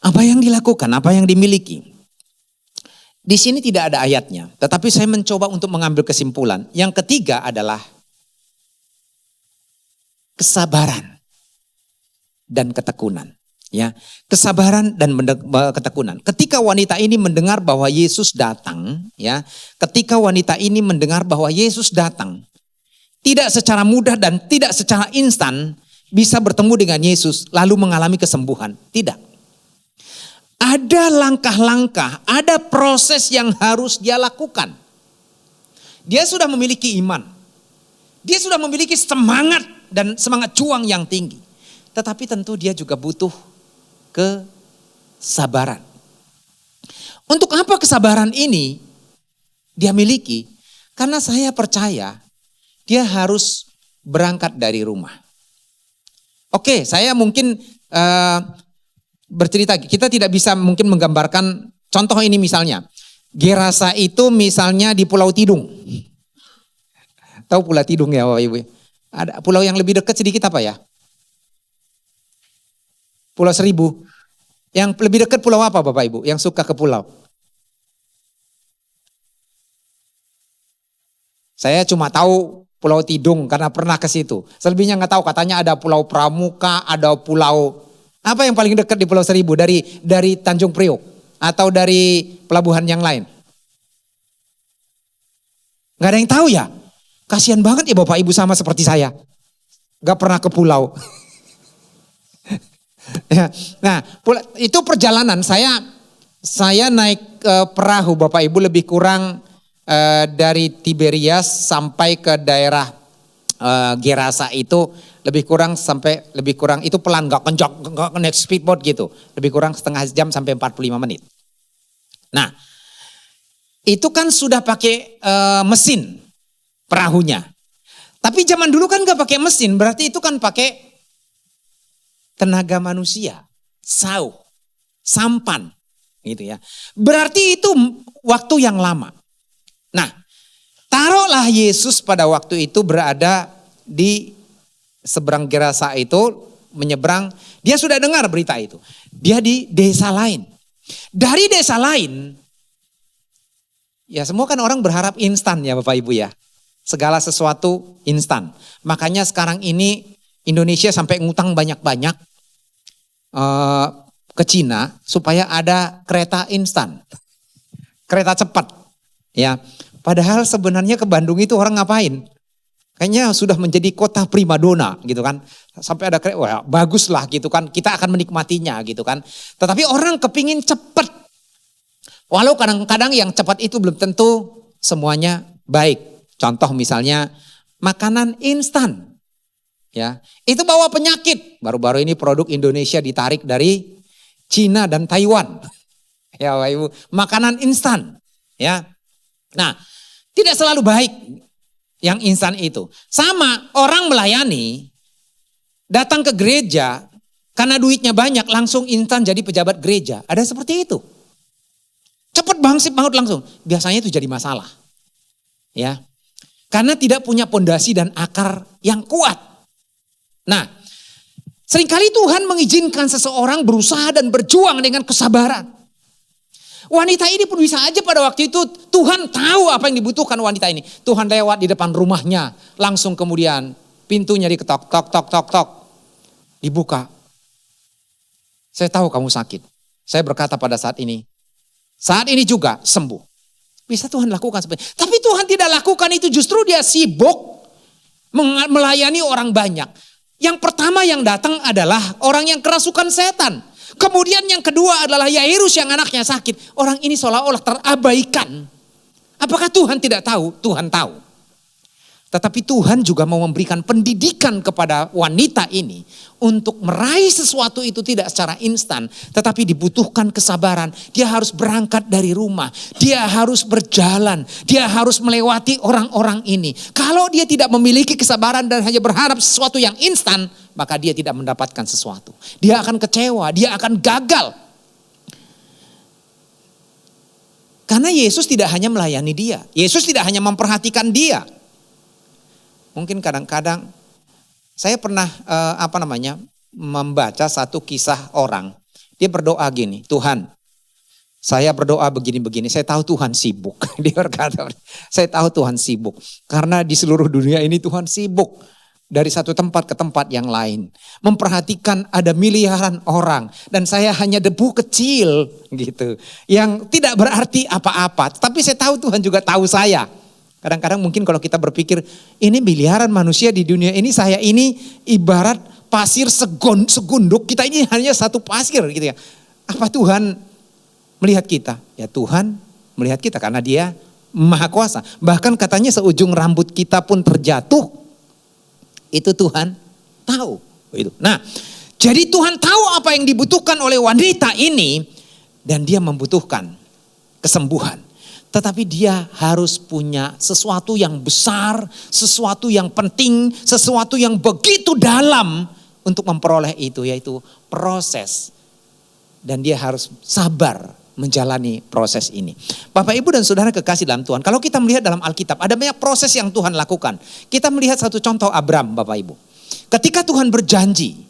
Apa yang dilakukan, apa yang dimiliki. Di sini tidak ada ayatnya, tetapi saya mencoba untuk mengambil kesimpulan. Yang ketiga adalah kesabaran dan ketekunan. Ya, kesabaran dan ketekunan. Ketika wanita ini mendengar bahwa Yesus datang, ya, ketika wanita ini mendengar bahwa Yesus datang, tidak secara mudah dan tidak secara instan bisa bertemu dengan Yesus lalu mengalami kesembuhan. Tidak. Ada langkah-langkah, ada proses yang harus dia lakukan. Dia sudah memiliki iman. Dia sudah memiliki semangat dan semangat juang yang tinggi. Tetapi tentu dia juga butuh kesabaran. Untuk apa kesabaran ini dia miliki? Karena saya percaya dia harus berangkat dari rumah. Oke, saya mungkin bercerita, kita tidak bisa mungkin menggambarkan contoh ini misalnya. Gerasa itu misalnya di Pulau Tidung. Tahu Pulau Tidung ya Bapak Ibu? Ada pulau yang lebih dekat sedikit apa ya? Pulau Seribu. Yang lebih dekat pulau apa Bapak Ibu? Yang suka ke pulau? Saya cuma tahu Pulau Tidung karena pernah ke situ. Selebihnya nggak tahu, katanya ada Pulau Pramuka, ada pulau apa yang paling dekat di Pulau Seribu dari Tanjung Priok atau dari pelabuhan yang lain? Nggak ada yang tahu ya? Kasihan banget ya Bapak Ibu sama seperti saya. Nggak pernah ke pulau. Ya, nah, itu perjalanan saya naik perahu Bapak Ibu lebih kurang dari Tiberias sampai ke daerah Gerasa itu lebih kurang itu pelan, nggak kencang, nggak naik speedboat gitu, lebih kurang setengah jam sampai 45 menit. Nah, itu kan sudah pakai mesin perahunya. Tapi zaman dulu kan nggak pakai mesin, berarti itu kan pakai tenaga manusia, sampan, gitu ya. Berarti itu waktu yang lama. Nah, taruhlah Yesus pada waktu itu berada di seberang Gerasa itu, menyeberang, dia sudah dengar berita itu. Dia di desa lain. Dari desa lain, ya semua kan orang berharap instan ya Bapak Ibu ya. Segala sesuatu instan. Makanya sekarang ini Indonesia sampai ngutang banyak-banyak ke Cina supaya ada kereta instan, kereta cepat, ya. Padahal sebenarnya ke Bandung itu orang ngapain? Kayaknya sudah menjadi kota primadona gitu kan. Sampai ada kereta, wah bagus lah gitu kan. Kita akan menikmatinya gitu kan. Tetapi orang kepingin cepat. Walau kadang-kadang yang cepat itu belum tentu semuanya baik. Contoh misalnya makanan instan. Ya, itu bawa penyakit. Baru-baru ini produk Indonesia ditarik dari Cina dan Taiwan. Ya, Bapak Ibu, makanan instan. Ya. Nah, tidak selalu baik yang instan itu. Sama orang melayani, datang ke gereja karena duitnya banyak langsung instan jadi pejabat gereja. Ada seperti itu. Cepat banget langsung. Biasanya itu jadi masalah. Ya. Karena tidak punya pondasi dan akar yang kuat. Nah, seringkali Tuhan mengizinkan seseorang berusaha dan berjuang dengan kesabaran. Wanita ini pun bisa aja pada waktu itu Tuhan tahu apa yang dibutuhkan wanita ini. Tuhan lewat di depan rumahnya, langsung kemudian pintunya diketok, tok. Dibuka. Saya tahu kamu sakit. Saya berkata pada saat ini, Saat ini juga sembuh. Bisa Tuhan lakukan seperti itu. Tapi Tuhan tidak lakukan itu, justru dia sibuk melayani orang banyak. Yang pertama yang datang adalah orang yang kerasukan setan. Kemudian yang kedua adalah Yairus yang anaknya sakit. Orang ini seolah-olah terabaikan. Apakah Tuhan tidak tahu? Tuhan tahu. Tetapi Tuhan juga mau memberikan pendidikan kepada wanita ini untuk meraih sesuatu itu tidak secara instan. Tetapi dibutuhkan kesabaran. Dia harus berangkat dari rumah. Dia harus berjalan. Dia harus melewati orang-orang ini. Kalau dia tidak memiliki kesabaran dan hanya berharap sesuatu yang instan, maka dia tidak mendapatkan sesuatu. Dia akan kecewa, dia akan gagal. Karena Yesus tidak hanya melayani dia. Yesus tidak hanya memperhatikan dia. Mungkin kadang-kadang saya pernah membaca satu kisah orang. Dia berdoa gini, Tuhan, saya berdoa begini-begini. Saya tahu Tuhan sibuk. Dia berkata, saya tahu Tuhan sibuk. Karena di seluruh dunia ini Tuhan sibuk. Dari satu tempat ke tempat yang lain. Memperhatikan ada miliaran orang. Dan saya hanya debu kecil gitu. Yang tidak berarti apa-apa. Tapi saya tahu Tuhan juga tahu saya. Kadang-kadang mungkin kalau kita berpikir, ini miliaran manusia di dunia ini, saya ini ibarat pasir segunduk, kita ini hanya satu pasir gitu ya. Apa Tuhan melihat kita? Ya Tuhan melihat kita karena dia maha kuasa. Bahkan katanya seujung rambut kita pun terjatuh, itu Tuhan tahu. Nah, jadi Tuhan tahu apa yang dibutuhkan oleh wanita ini dan dia membutuhkan kesembuhan. Tetapi dia harus punya sesuatu yang besar, sesuatu yang penting, sesuatu yang begitu dalam untuk memperoleh itu, yaitu proses. Dan dia harus sabar menjalani proses ini. Bapak, Ibu dan Saudara kekasih dalam Tuhan, kalau kita melihat dalam Alkitab, ada banyak proses yang Tuhan lakukan. Kita melihat satu contoh Abraham, Bapak Ibu. Ketika Tuhan berjanji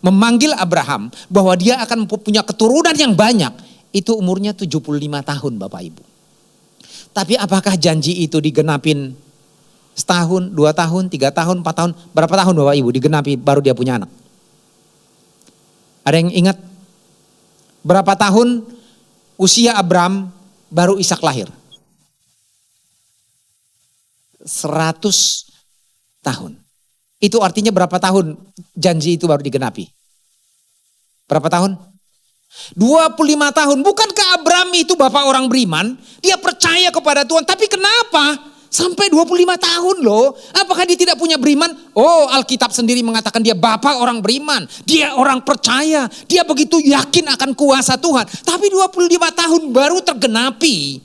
memanggil Abraham bahwa dia akan punya keturunan yang banyak, itu umurnya 75 tahun Bapak Ibu. Tapi apakah janji itu digenapin setahun, 2 tahun, 3 tahun, 4 tahun, berapa tahun Bapak Ibu digenapi baru dia punya anak? Ada yang ingat berapa tahun usia Abraham baru Ishak lahir? 100 tahun. Itu artinya berapa tahun janji itu baru digenapi? Berapa tahun? 25 tahun. Bukankah Abraham itu bapak orang beriman? Dia percaya kepada Tuhan. Tapi kenapa sampai 25 tahun loh? Apakah dia tidak punya beriman? Oh, Alkitab sendiri mengatakan dia bapak orang beriman. Dia orang percaya. Dia begitu yakin akan kuasa Tuhan. Tapi 25 tahun baru tergenapi.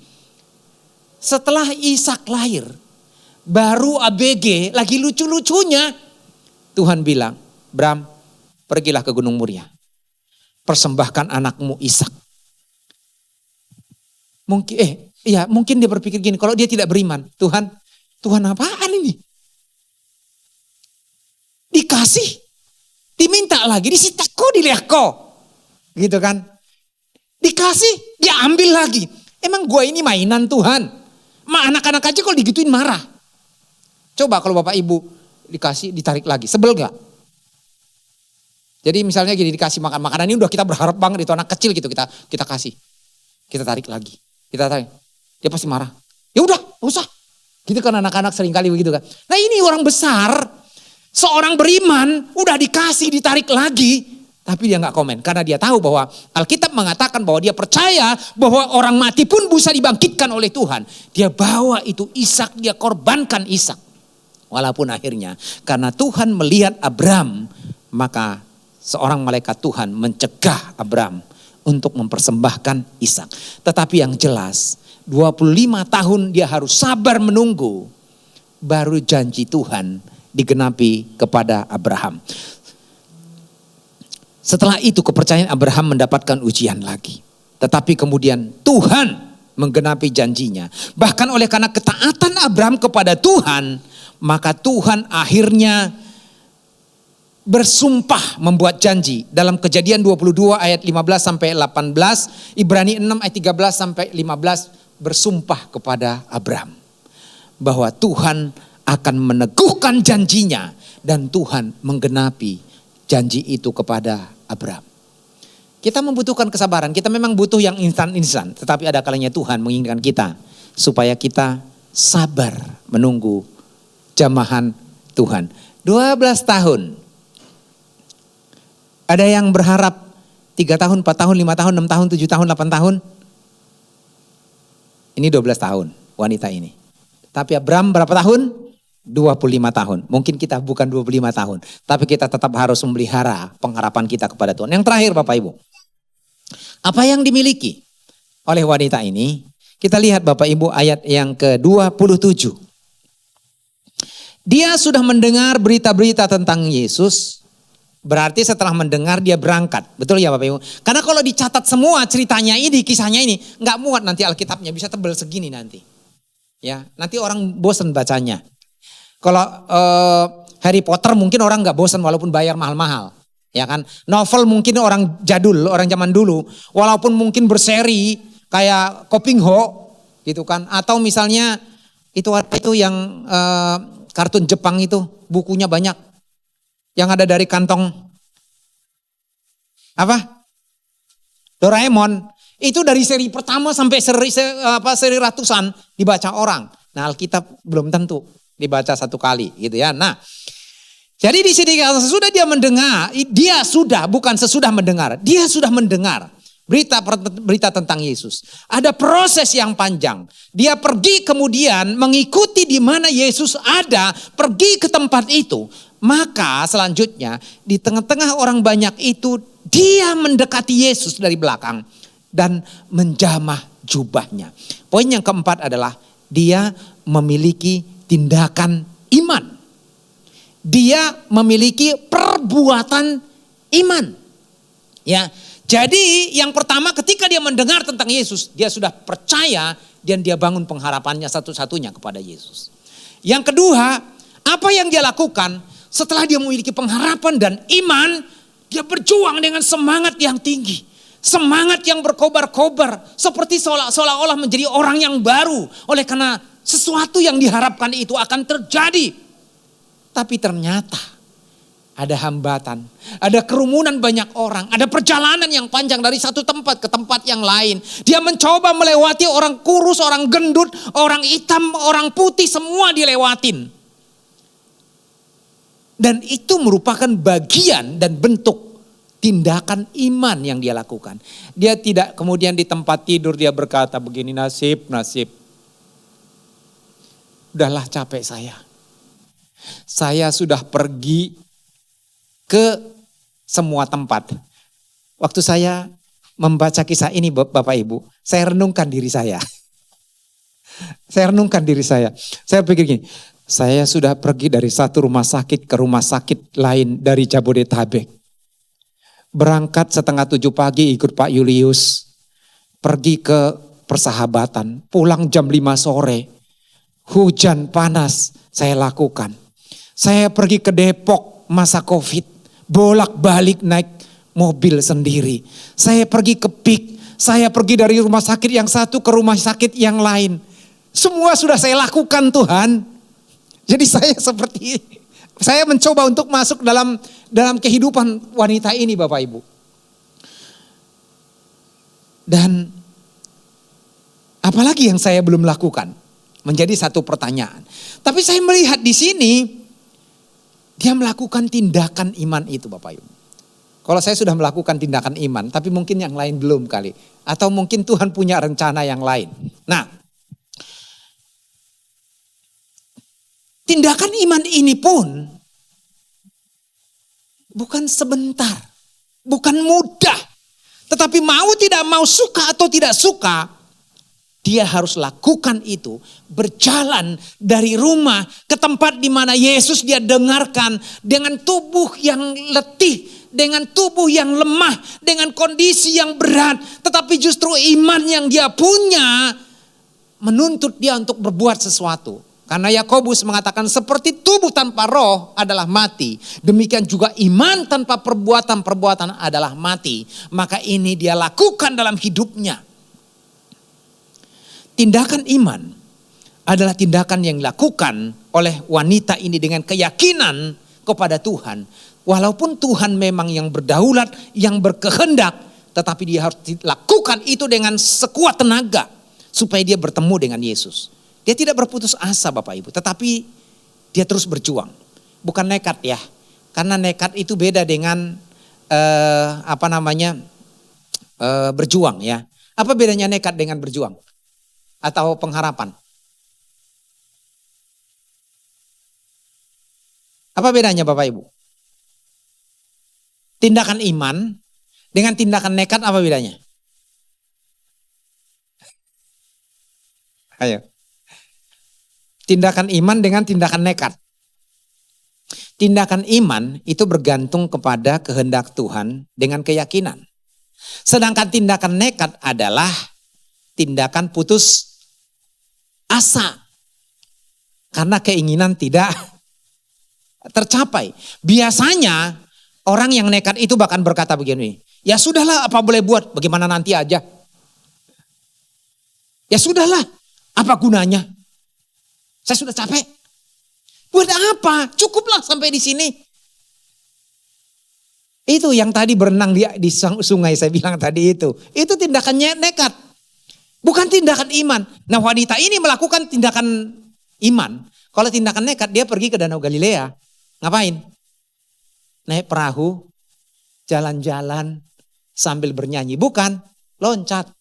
Setelah Ishak lahir, baru ABG lagi lucu-lucunya. Tuhan bilang, Bram, pergilah ke Gunung Muria. Persembahkan anakmu Ishak. Mungkin dia berpikir gini, kalau dia tidak beriman, Tuhan apaan ini? Dikasih, diminta lagi, disitako, diliako. Gitu kan. Dikasih, dia ambil lagi. Emang gua ini mainan Tuhan? Anak-anak aja kalau digituin marah. Coba kalau Bapak Ibu dikasih, ditarik lagi, sebel gak? Jadi misalnya gini, dikasih makan makanan ini udah kita berharap banget itu anak kecil gitu, kita kasih. Kita tarik lagi. Kita tarik. Dia pasti marah. Ya udah, enggak usah. Gitu kan anak-anak sering kali begitu kan. Nah ini orang besar, seorang beriman udah dikasih, ditarik lagi, tapi dia enggak komen karena dia tahu bahwa Alkitab mengatakan bahwa dia percaya bahwa orang mati pun bisa dibangkitkan oleh Tuhan. Dia bawa itu Ishak, dia korbankan Ishak. Walaupun akhirnya karena Tuhan melihat Abraham, maka seorang malaikat Tuhan mencegah Abraham untuk mempersembahkan Ishak. Tetapi yang jelas 25 tahun dia harus sabar menunggu. Baru janji Tuhan digenapi kepada Abraham. Setelah itu kepercayaan Abraham mendapatkan ujian lagi. Tetapi kemudian Tuhan menggenapi janjinya. Bahkan oleh karena ketaatan Abraham kepada Tuhan, maka Tuhan akhirnya bersumpah membuat janji dalam Kejadian 22 ayat 15 sampai 18, Ibrani 6 ayat 13 sampai 15 bersumpah kepada Abraham bahwa Tuhan akan meneguhkan janjinya dan Tuhan menggenapi janji itu kepada Abraham. Kita membutuhkan kesabaran, kita memang butuh yang instan-instan. Tetapi ada kalanya Tuhan menginginkan kita supaya kita sabar menunggu jamahan Tuhan. 12 tahun. Ada yang berharap 3 tahun, 4 tahun, 5 tahun, 6 tahun, 7 tahun, 8 tahun. Ini 12 tahun wanita ini. Tapi Abraham berapa tahun? 25 tahun. Mungkin kita bukan 25 tahun. Tapi kita tetap harus memelihara pengharapan kita kepada Tuhan. Yang terakhir Bapak Ibu. Apa yang dimiliki oleh wanita ini? Kita lihat Bapak Ibu ayat yang ke-27. Dia sudah mendengar berita-berita tentang Yesus. Berarti setelah mendengar dia berangkat. Betul ya Bapak Ibu? Karena kalau dicatat semua ceritanya ini, kisahnya ini, nggak muat nanti Alkitabnya, bisa tebel segini nanti. Ya, nanti orang bosan bacanya. Kalau Harry Potter mungkin orang nggak bosan walaupun bayar mahal-mahal. Ya kan? Novel mungkin orang jadul, orang zaman dulu. Walaupun mungkin berseri kayak Koping Ho gitu kan. Atau misalnya itu yang kartun Jepang itu bukunya banyak. Yang ada dari kantong apa? Doraemon. Itu dari seri pertama sampai seri ratusan dibaca orang. Nah Alkitab belum tentu dibaca satu kali gitu ya. Nah jadi di sini sesudah dia mendengar, dia sudah bukan sesudah mendengar, dia sudah mendengar berita tentang Yesus. Ada proses yang panjang. Dia pergi kemudian mengikuti di mana Yesus ada, pergi ke tempat itu. Maka selanjutnya di tengah-tengah orang banyak itu dia mendekati Yesus dari belakang dan menjamah jubahnya. Poin yang keempat adalah dia memiliki tindakan iman. Dia memiliki perbuatan iman. Ya. Jadi yang pertama ketika dia mendengar tentang Yesus, dia sudah percaya dan dia bangun pengharapannya satu-satunya kepada Yesus. Yang kedua, apa yang dia lakukan? Setelah dia memiliki pengharapan dan iman, dia berjuang dengan semangat yang tinggi. Semangat yang berkobar-kobar. Seperti seolah-olah menjadi orang yang baru. Oleh karena sesuatu yang diharapkan itu akan terjadi. Tapi ternyata ada hambatan. Ada kerumunan banyak orang. Ada perjalanan yang panjang dari satu tempat ke tempat yang lain. Dia mencoba melewati orang kurus, orang gendut, orang hitam, orang putih. Semua dilewatin. Dan itu merupakan bagian dan bentuk tindakan iman yang dia lakukan. Dia tidak kemudian di tempat tidur dia berkata begini, nasib. Udahlah capek saya. Saya sudah pergi ke semua tempat. Waktu saya membaca kisah ini Bapak Ibu, saya renungkan diri saya. Saya renungkan diri saya. Saya pikir gini, saya sudah pergi dari satu rumah sakit ke rumah sakit lain dari Jabodetabek. Berangkat 6:30 pagi ikut Pak Julius. Pergi ke Persahabatan. Pulang jam 5 sore. Hujan panas saya lakukan. Saya pergi ke Depok masa Covid. Bolak-balik naik mobil sendiri. Saya pergi ke PIK. Saya pergi dari rumah sakit yang satu ke rumah sakit yang lain. Semua sudah saya lakukan Tuhan. Jadi saya mencoba untuk masuk dalam kehidupan wanita ini Bapak Ibu. Dan apalagi yang saya belum lakukan? Menjadi satu pertanyaan. Tapi saya melihat di sini dia melakukan tindakan iman itu Bapak Ibu. Kalau saya sudah melakukan tindakan iman, tapi mungkin yang lain belum kali. Atau mungkin Tuhan punya rencana yang lain. Nah, tindakan iman ini pun bukan sebentar, bukan mudah. Tetapi mau tidak mau, suka atau tidak suka, dia harus lakukan itu. Berjalan dari rumah ke tempat di mana Yesus dia dengarkan dengan tubuh yang letih, dengan tubuh yang lemah, dengan kondisi yang berat. Tetapi justru iman yang dia punya menuntut dia untuk berbuat sesuatu. Karena Yakobus mengatakan seperti tubuh tanpa roh adalah mati. Demikian juga iman tanpa perbuatan adalah mati. Maka ini dia lakukan dalam hidupnya. Tindakan iman adalah tindakan yang dilakukan oleh wanita ini dengan keyakinan kepada Tuhan. Walaupun Tuhan memang yang berdaulat, yang berkehendak. tetapi dia harus lakukan itu dengan sekuat tenaga supaya dia bertemu dengan Yesus. Dia tidak berputus asa Bapak Ibu, tetapi dia terus berjuang. Bukan nekat ya, karena nekat itu beda dengan berjuang ya. Apa bedanya nekat dengan berjuang atau pengharapan? Apa bedanya Bapak Ibu? Tindakan iman dengan tindakan nekat apa bedanya? Ayo. Tindakan iman dengan tindakan nekat. Tindakan iman itu bergantung kepada kehendak Tuhan dengan keyakinan. Sedangkan tindakan nekat adalah tindakan putus asa. Karena keinginan tidak tercapai. Biasanya orang yang nekat itu bahkan berkata begini, ya sudahlah apa boleh buat, bagaimana nanti aja. Ya sudahlah, apa gunanya? Saya sudah capek. Buat apa? Cukuplah sampai di sini. Itu yang tadi berenang di sungai saya bilang tadi itu. Itu tindakannya nekat. Bukan tindakan iman. Nah wanita ini melakukan tindakan iman. Kalau tindakan nekat dia pergi ke Danau Galilea. Ngapain? Naik perahu, jalan-jalan sambil bernyanyi. Bukan, loncat.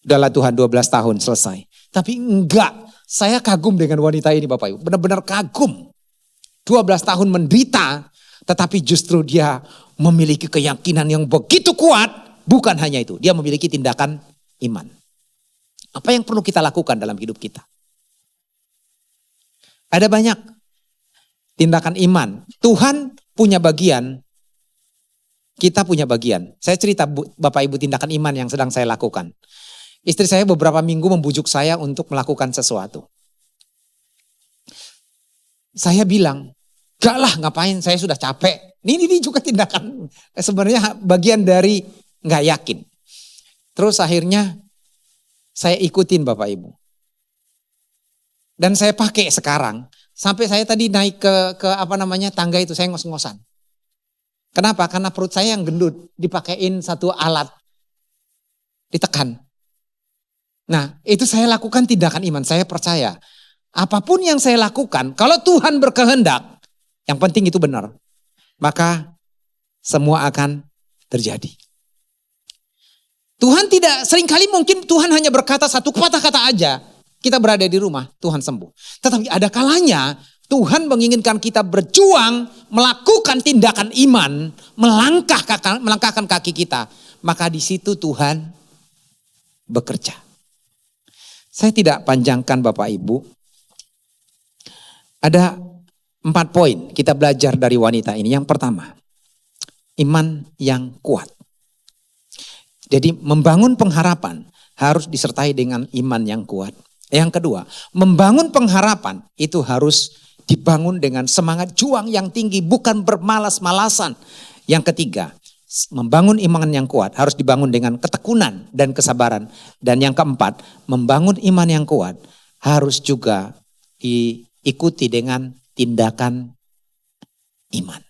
Udahlah Tuhan 12 tahun selesai. Tapi enggak. Saya kagum dengan wanita ini Bapak Ibu. Benar-benar kagum. 12 tahun menderita. Tetapi justru dia memiliki keyakinan yang begitu kuat. Bukan hanya itu. Dia memiliki tindakan iman. Apa yang perlu kita lakukan dalam hidup kita? Ada banyak tindakan iman. Tuhan punya bagian. Kita punya bagian. Saya cerita Bapak Ibu tindakan iman yang sedang saya lakukan. Istri saya beberapa minggu membujuk saya untuk melakukan sesuatu. Saya bilang, gak lah ngapain, saya sudah capek. Ini juga tindakan sebenarnya bagian dari gak yakin. Terus akhirnya saya ikutin Bapak Ibu. Dan saya pakai sekarang. Sampai saya tadi naik ke tangga itu, saya ngos-ngosan. Kenapa? Karena perut saya yang gendut, dipakein satu alat. Ditekan. Nah, itu saya lakukan tindakan iman. Saya percaya, apapun yang saya lakukan, kalau Tuhan berkehendak, yang penting itu benar, maka semua akan terjadi. Tuhan tidak, seringkali mungkin Tuhan hanya berkata satu kata-kata aja, kita berada di rumah, Tuhan sembuh. Tetapi ada kalanya Tuhan menginginkan kita berjuang, melakukan tindakan iman, melangkahkan kaki kita. Maka di situ Tuhan bekerja. Saya tidak panjangkan Bapak Ibu. Ada 4 poin kita belajar dari wanita ini. Yang pertama, iman yang kuat. Jadi membangun pengharapan harus disertai dengan iman yang kuat. Yang kedua, membangun pengharapan itu harus dibangun dengan semangat juang yang tinggi, bukan bermalas-malasan. Yang ketiga, membangun iman yang kuat harus dibangun dengan ketekunan dan kesabaran. Dan yang keempat, membangun iman yang kuat harus juga diikuti dengan tindakan iman.